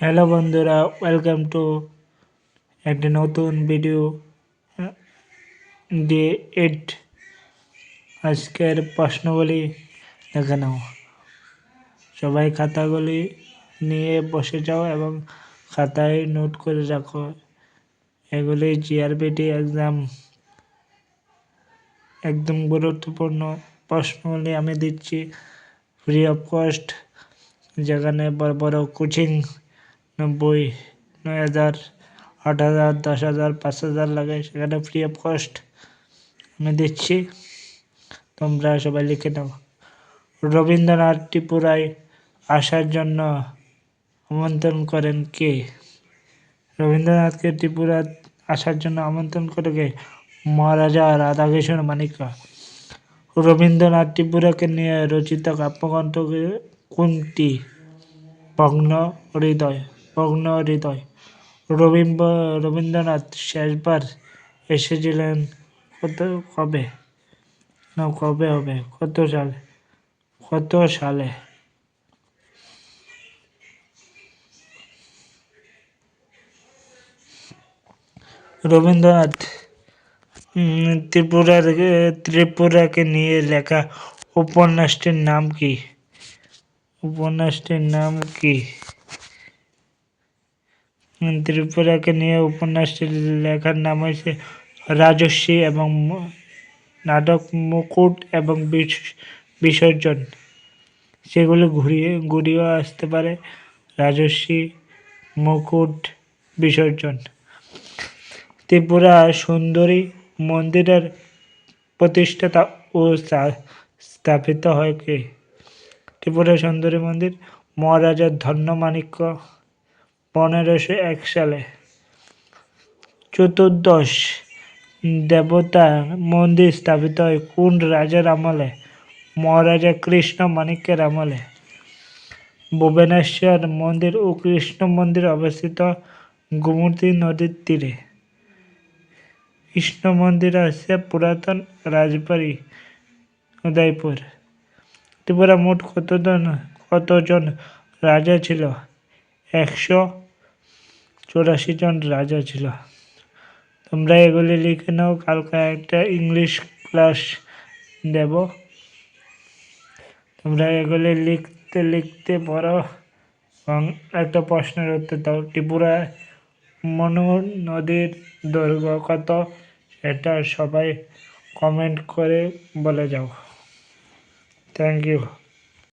Hello বন্ধুরা, welcome to একটি নতুন ভিডিও ডে 8। আজকের প্রশ্নগুলি দেখে নাও। সবাই খাতাগুলি নিয়ে বসে যাও এবং খাতায় নোট করে রাখো। এগুলি জিআরবিটি এক্সাম একদম গুরুত্বপূর্ণ প্রশ্নগুলি আমি দিচ্ছি ফ্রি অফ কস্ট, যেখানে বড় বড় কোচিং 90, 9,000, 8,000, 10,000, 5,000 লাগে, সেখানে ফ্রি অফ কস্ট আমি দিচ্ছি। তোমরা সবাই লিখে নাও। রবীন্দ্রনাথ ত্রিপুরায় আসার জন্য আমন্ত্রণ করেন কে? রবীন্দ্রনাথকে ত্রিপুরা আসার জন্য আমন্ত্রণ করে কে? মহারাজা রাধাকিশোর মানিক্য। রবীন্দ্রনাথ ত্রিপুরাকে নিয়ে রচিত কাব্যগ্রন্থ কোনটি? ভগ্ন হৃদয়। ভগ্ন হৃদয়। রবীন্দ্রনাথ শেষবার এসেছিলেন কবে হবে? কত সালে? রবীন্দ্রনাথ ত্রিপুরাকে নিয়ে লেখা উপন্যাসটির নাম কি? ত্রিপুরাকে নিয়ে উপন্যাসটি লেখার নাম হয়েছে রাজর্ষি, এবং নাটক মুকুট এবং বিসর্জন। সেগুলো ঘুরিয়েও আসতে পারে। রাজর্ষি, মুকুট, বিসর্জন। ত্রিপুরা সুন্দরী মন্দিরের প্রতিষ্ঠাতা ও স্থাপিত হয় কে? ত্রিপুরা সুন্দরী মন্দির মহারাজা ধন্যমাণিক্য 1501 সালে। চতুর্দশ দেবতা মন্দির স্থাপিত হয় কোন রাজার আমলে? মহারাজা কৃষ্ণ মাণিক্যের আমলে। ভুবনেশ্বর মন্দির ও কৃষ্ণ মন্দির অবস্থিত গোমতী নদীর তীরে। কৃষ্ণ মন্দির আছে পুরাতন রাজবাড়ি, উদয়পুর। ত্রিপুরা মোট কতজন রাজা ছিল? 184 জন রাজা ছিল। তোমরা এগুলি লিখে নাও, কালকে একটা ইংলিশ ক্লাস দেব। তোমরা এগুলি লিখতে পারো এবং একটা প্রশ্নের উত্তর দাও। ত্রিপুরা মনু নদীর দৈর্ঘ্য কত? সেটা সবাই কমেন্ট করে বলে যাও। Thank you.